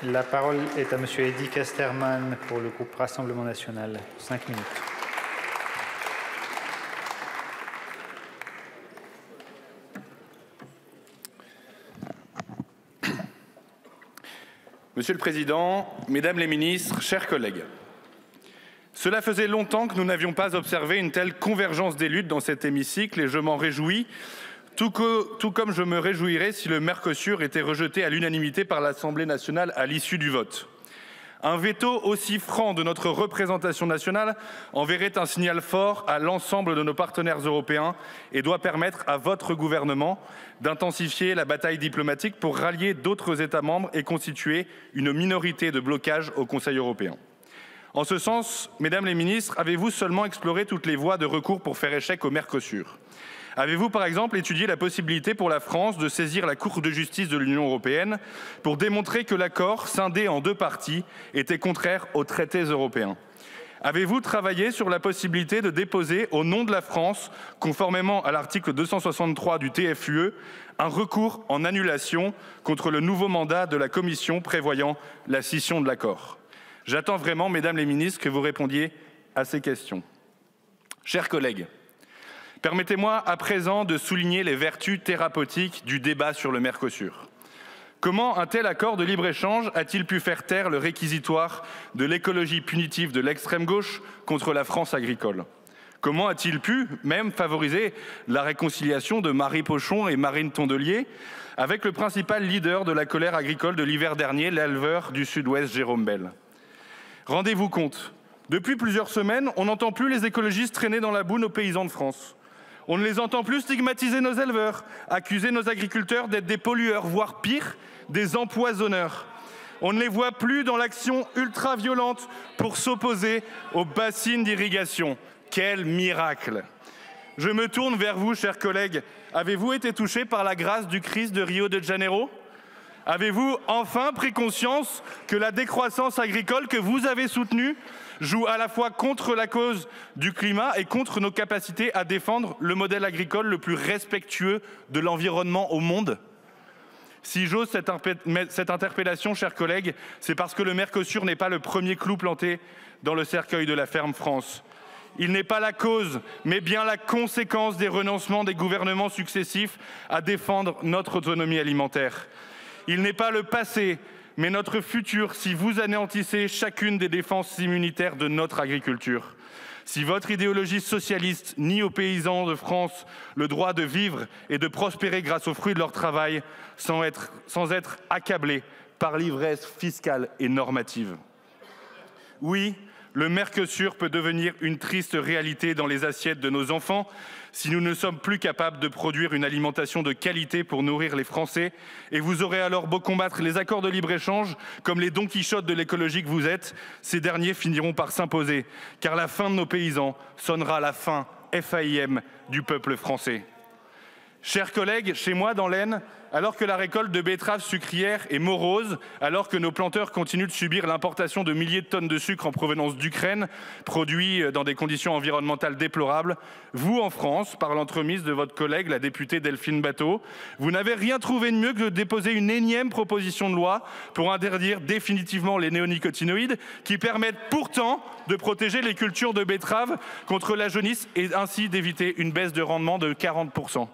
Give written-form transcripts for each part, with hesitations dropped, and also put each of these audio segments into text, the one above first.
La parole est à Monsieur Eddy Casterman pour le groupe Rassemblement national. 5 minutes. Monsieur le Président, Mesdames les ministres, chers collègues, cela faisait longtemps que nous n'avions pas observé une telle convergence des luttes dans cet hémicycle et je m'en réjouis, tout comme je me réjouirais si le Mercosur était rejeté à l'unanimité par l'Assemblée nationale à l'issue du vote. Un veto aussi franc de notre représentation nationale enverrait un signal fort à l'ensemble de nos partenaires européens et doit permettre à votre gouvernement d'intensifier la bataille diplomatique pour rallier d'autres États membres et constituer une minorité de blocage au Conseil européen. En ce sens, Mesdames les ministres, avez-vous seulement exploré toutes les voies de recours pour faire échec au Mercosur ? Avez-vous par exemple étudié la possibilité pour la France de saisir la Cour de justice de l'Union européenne pour démontrer que l'accord, scindé en 2 parties, était contraire aux traités européens ? Avez-vous travaillé sur la possibilité de déposer au nom de la France, conformément à l'article 263 du TFUE, un recours en annulation contre le nouveau mandat de la Commission prévoyant la scission de l'accord ? J'attends vraiment, Mesdames les ministres, que vous répondiez à ces questions. Chers collègues, permettez-moi à présent de souligner les vertus thérapeutiques du débat sur le Mercosur. Comment un tel accord de libre-échange a-t-il pu faire taire le réquisitoire de l'écologie punitive de l'extrême gauche contre la France agricole ? Comment a-t-il pu même favoriser la réconciliation de Marie Pochon et Marine Tondelier avec le principal leader de la colère agricole de l'hiver dernier, l'éleveur du Sud-Ouest Jérôme Bel ? Rendez-vous compte, depuis plusieurs semaines, on n'entend plus les écologistes traîner dans la boue nos paysans de France. On ne les entend plus stigmatiser nos éleveurs, accuser nos agriculteurs d'être des pollueurs, voire pire, des empoisonneurs. On ne les voit plus dans l'action ultra-violente pour s'opposer aux bassines d'irrigation. Quel miracle! Je me tourne vers vous, chers collègues. Avez-vous été touchés par la grâce du Christ de Rio de Janeiro ? Avez-vous enfin pris conscience que la décroissance agricole que vous avez soutenue joue à la fois contre la cause du climat et contre nos capacités à défendre le modèle agricole le plus respectueux de l'environnement au monde ? Si j'ose cette interpellation, chers collègues, c'est parce que le Mercosur n'est pas le premier clou planté dans le cercueil de la ferme France. Il n'est pas la cause, mais bien la conséquence des renoncements des gouvernements successifs à défendre notre autonomie alimentaire. Il n'est pas le passé, mais notre futur si vous anéantissez chacune des défenses immunitaires de notre agriculture. Si votre idéologie socialiste nie aux paysans de France le droit de vivre et de prospérer grâce aux fruits de leur travail sans être accablés par l'ivresse fiscale et normative. Oui, le Mercosur peut devenir une triste réalité dans les assiettes de nos enfants si nous ne sommes plus capables de produire une alimentation de qualité pour nourrir les Français. Et vous aurez alors beau combattre les accords de libre-échange, comme les Don Quichotte de l'écologie que vous êtes, ces derniers finiront par s'imposer, car la faim de nos paysans sonnera la fin FAIM du peuple français. Chers collègues, chez moi dans l'Aisne, alors que la récolte de betteraves sucrières est morose, alors que nos planteurs continuent de subir l'importation de milliers de tonnes de sucre en provenance d'Ukraine, produits dans des conditions environnementales déplorables, vous en France, par l'entremise de votre collègue, la députée Delphine Batho, vous n'avez rien trouvé de mieux que de déposer une énième proposition de loi pour interdire définitivement les néonicotinoïdes qui permettent pourtant de protéger les cultures de betteraves contre la jaunisse et ainsi d'éviter une baisse de rendement de 40%.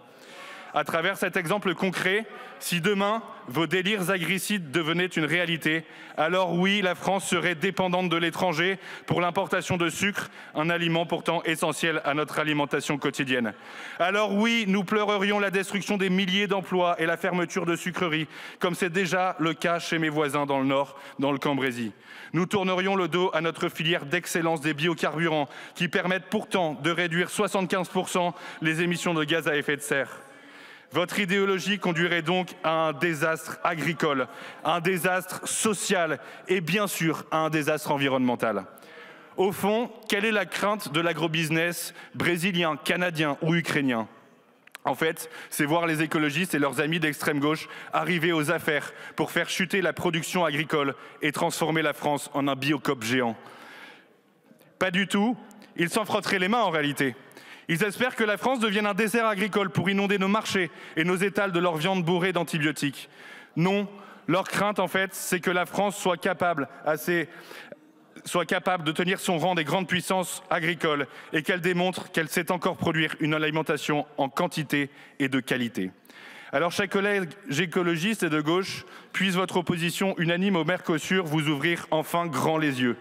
À travers cet exemple concret, si demain, vos délires agricides devenaient une réalité, alors oui, la France serait dépendante de l'étranger pour l'importation de sucre, un aliment pourtant essentiel à notre alimentation quotidienne. Alors oui, nous pleurerions la destruction des milliers d'emplois et la fermeture de sucreries, comme c'est déjà le cas chez mes voisins dans le Nord, dans le Cambrésis. Nous tournerions le dos à notre filière d'excellence des biocarburants, qui permettent pourtant de réduire 75% les émissions de gaz à effet de serre. Votre idéologie conduirait donc à un désastre agricole, à un désastre social et bien sûr à un désastre environnemental. Au fond, quelle est la crainte de l'agrobusiness brésilien, canadien ou ukrainien ? En fait, c'est voir les écologistes et leurs amis d'extrême gauche arriver aux affaires pour faire chuter la production agricole et transformer la France en un biocop géant. Pas du tout, ils s'en frotteraient les mains en réalité. Ils espèrent que la France devienne un désert agricole pour inonder nos marchés et nos étals de leur viande bourrée d'antibiotiques. Non, Leur crainte, en fait, c'est que la France soit capable de tenir son rang des grandes puissances agricoles et qu'elle démontre qu'elle sait encore produire une alimentation en quantité et de qualité. Alors, chers collègues écologistes et de gauche, puisse votre opposition unanime au Mercosur vous ouvrir enfin grand les yeux.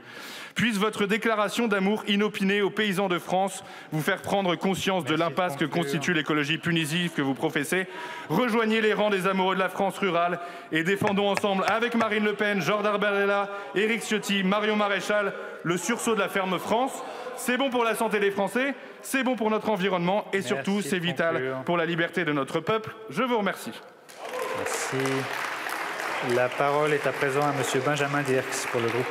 Puisse votre déclaration d'amour inopinée aux paysans de France vous faire prendre conscience de l'impasse que constitue l'écologie punitive que vous professez. Rejoignez les rangs des amoureux de la France rurale et défendons ensemble avec Marine Le Pen, Jordan Bardella, Éric Ciotti, Marion Maréchal le sursaut de la ferme France. C'est bon pour la santé des Français, c'est bon pour notre environnement et surtout c'est vital pour la liberté de notre peuple. Je vous remercie. Merci. La parole est à présent à Monsieur Benjamin Dirks pour le groupe